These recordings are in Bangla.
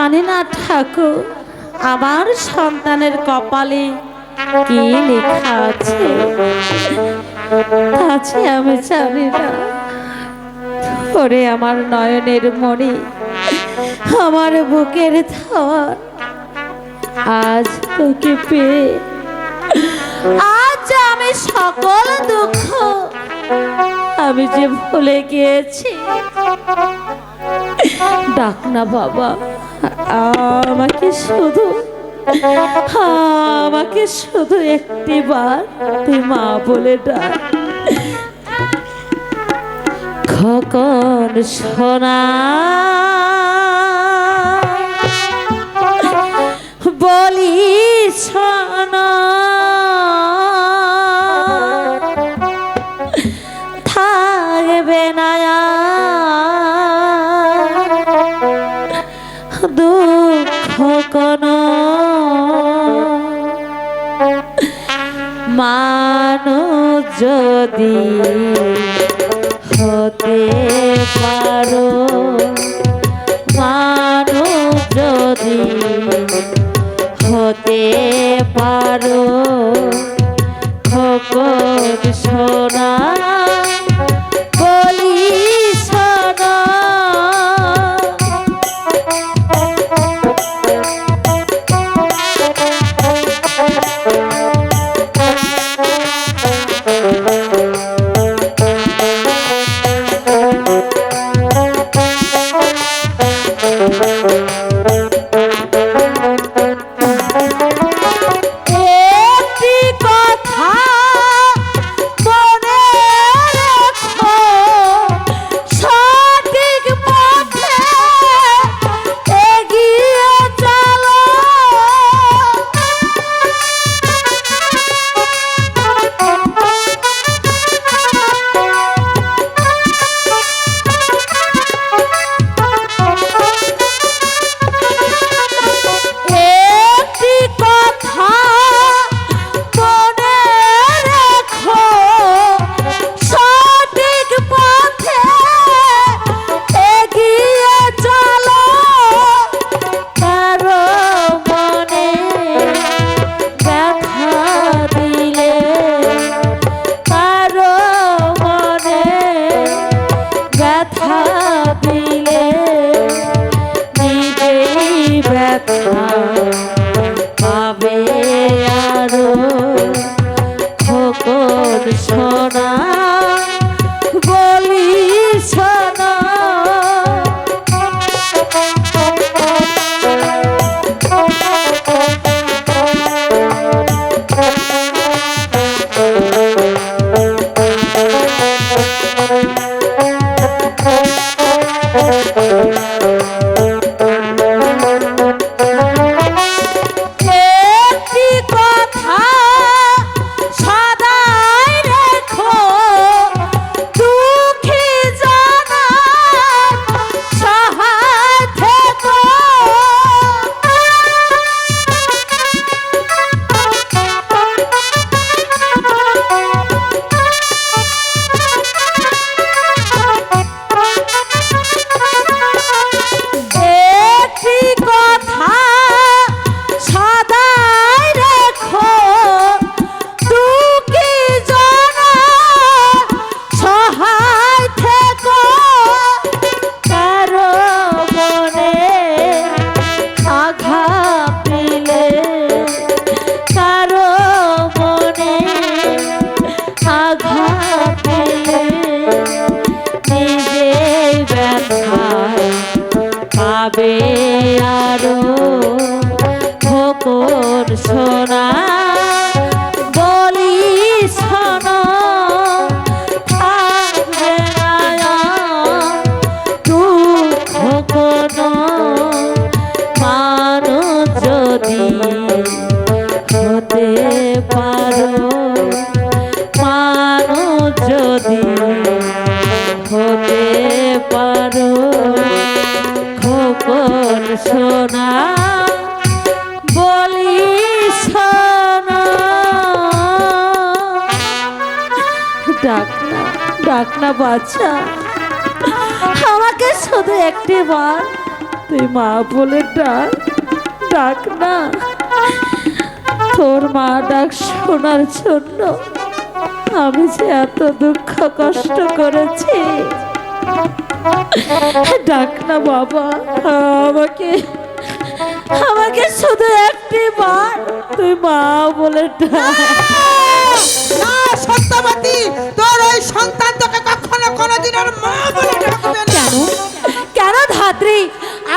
জানি না ঠাকুর আমার সন্তানের কপালে কি লেখা আছে, আমি জানি না। ওরে আমার নয়নের মণি, আমার বুকের ধন, আজ তোকে পেয়ে আজ আমি সকল দুঃখ আমি যে ভুলে গিয়েছি। ডাক না বাবা, আমাকে শুধু একটি বার তুই মা বলে ডাক। খোকন সোনা বলি সোনা, থাকবে না দুঃখ কোনো, মানুষ যদি হতে পারো, মানুষ যদি হতে পারো, খোকন সোনা বলি সোনা। পাবে আরো খোকন সোনা বলি সোনা। পাবে আরো খোকন সোনা বলি সোনা, থাকবে না দুঃখ কোনো, মানুষ যদি হতে পারো, মানুষ যদি হতে পারো, খোকন সোনা বলি সোনা। ডাক না বাচ্চা, আমাকে শুধু একটি বার তুই মা বলে ডাক, ডাক না। তোর মা ডাক শোনার জন্য আমি যে এত দুঃখ কষ্ট করেছি। ডাক না বাবা, আমাকে আমাকে শুধু একটি বার তুই মা বলে ডাক। না সত্যবতী, তোর ওই সন্তান তোকে কখনো কোনোদিন আর মা বলে ডাকবে না। কেন কেন ধাত্রী,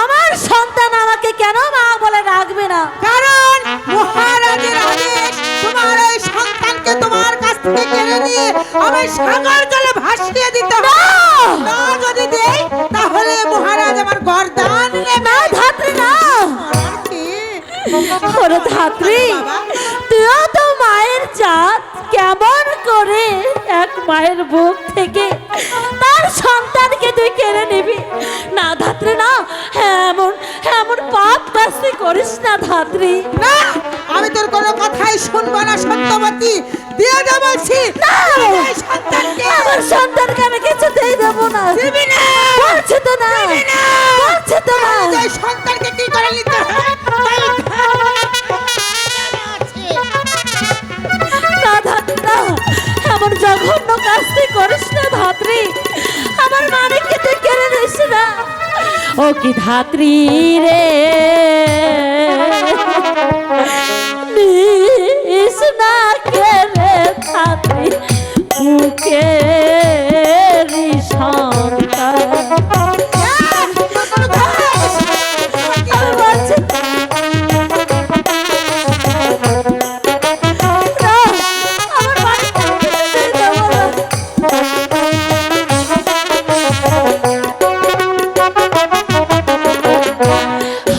আমার সন্তান আমাকে কেন মা বলে ডাকবে না? কারণ মহারাজের আদেশ তোমার ওই সন্তানকে তোমার কাছ থেকে কেড়ে নিয়ে আমি সাগর জলে ভাসিয়ে দিতে হবে। না যদি দেই তাহলে মহারাজ আমার গর্দান নেবে। না ধাত্রী না। আর কি? ওরে ধাত্রী, তুইও তো মায়ের জাত, কেমন করে এক মায়ের বুক থেকে তার সন্তানকে তুই কেড়ে নিবি? না ধাত্রী না, এমন এমন পাপ কাজটি করিস না ধাত্রী। না, আমি তোর কোনো কথাই শুনবো না সত্যবতী। দিয়ে দে বলছি। না, এই সন্তানকে আমার সন্তানকে আমি কিছুতেই দেবো না। দিবি না। বলছি তো না, বলছি তো না। এই সন্তানকে কি করে নিতে হয়? না ধাত্রী না, এমন জঘন্য কাজ তুই করিস না ধাত্রী। আমার মানিককে তুই কেড়ে নিস না। ও কি ধাত্রী রে, নিস না কেড়ে ধাত্রী বুকের সন্তান। আমি বলছি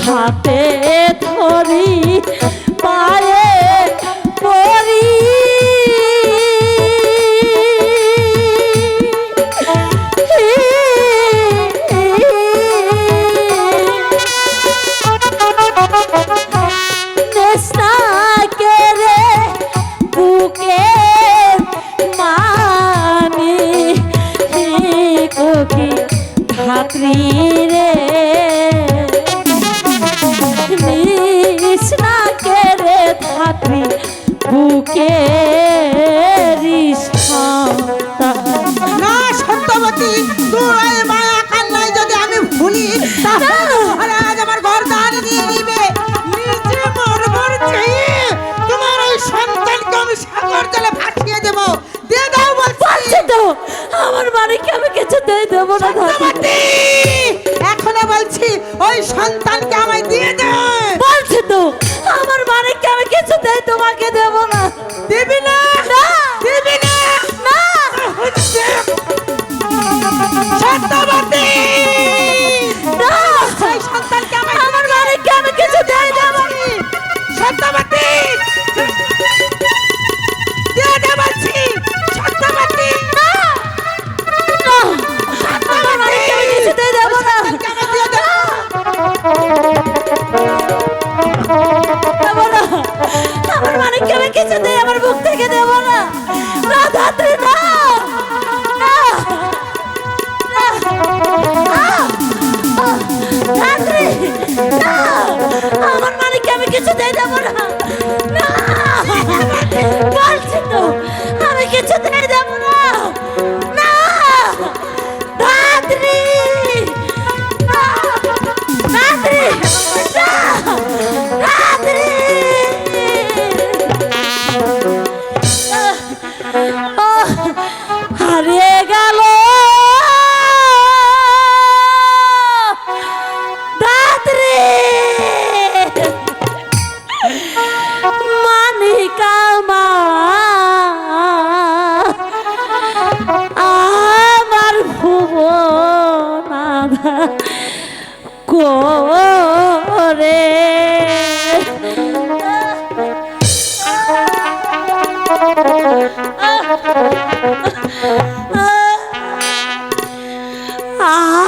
হাতে ধরি পায়ে পরি, নেশা কেড়ে বুকের মানি কোকি ধাত্রী রে, নিস না কেড়ে ধাত্রী বুকের সন্তান। না সত্যবতী, তুই মায়া কান্নায় যদি আমি ভুলি তাহলে মহারাজ আমার গর্দান নিয়ে নিবে। নিজে মরমর চেয়ে তোমার ওই সন্তানকে আমি সাগর জলে ভাসিয়ে দেব। দিয়ে দাও বলছি। তো আমার বাড়িকে আমি কিছুতেই দেবো না ধাত্রী। সত্যবতী, এখনো বলছি ওই সন্তানকে আমায় দিয়ে দে। বলছি তো আমার মানিককে আমি কিছুতেই তোমাকে দেব না। দিবি না? দিবি না? না হচ্ছে সত্যবতী, না, ওই সন্তানকে আমায় আমার মানিককে আমি কিছুতেই দেব না। সত্যবতী, দিয়ে দে বলছি। সত্যবতী, না, না, আমার মানিককে আমি কিছুতেই দেব না। সন্তানকে আমায় দিয়ে দে। দেব না, আমার মানিককে আমি কিছুতেই আমার বুক থেকে দেব না। না ধাত্রী না, না, না, ধাত্রী না, আমার মানিককে আমি কিছুতেই দেব না। না, বলছি তো আমি কিছুতেই দেব না। না ধাত্রী, না, ধাত্রী, না, ধাত্রী। হারিয়ে গেল ধাত্রী, মানিকা মা আমার ভুবনাধা করে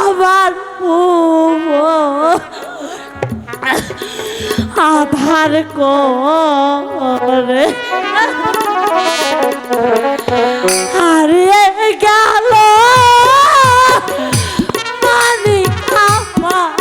আবার আধার করে হারিয়ে গেল মানিক আমার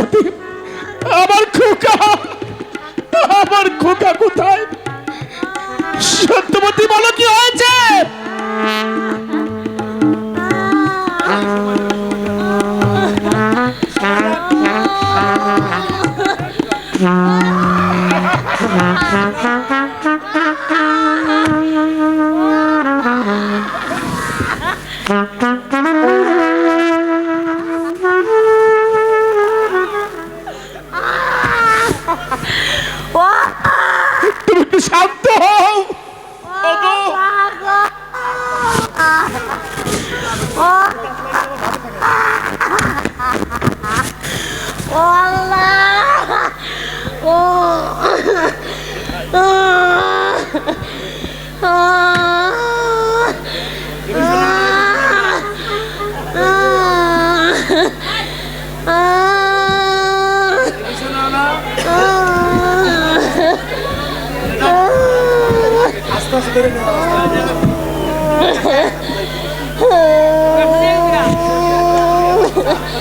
সত্যবতী, আমার খোকা কোথায়? সত্যবতী, বলো কি হয়েছে? তুমি একটু শান্ত হও। ওগো,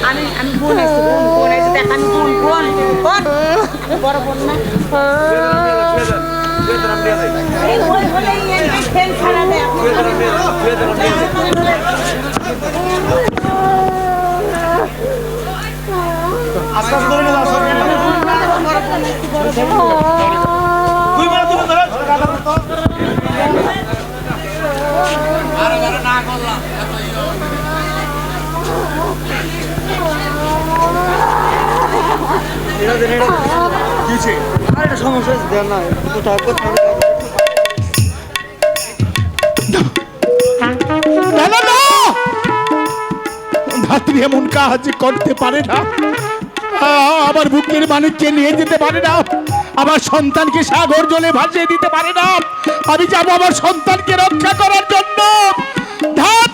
আমি বোন আইছি, বোন আইছি, দেখ আমি বোন বড় বোন না এই ওই বলে এই ফেন ছাড়া দেয় আস্তে আস্তে ধরে নাও, সব মিলে। তুই বল, তুমি ধরো। না করলাম। ধাত্রী এমন কাজ করতে পারে না, আমার বুকের মানিককে নিয়ে যেতে পারে না, আমার সন্তানকে সাগর জলে ভাসিয়ে দিতে পারে না। আমি যাবো আমার সন্তানকে রক্ষা করার জন্য। ধাত্রী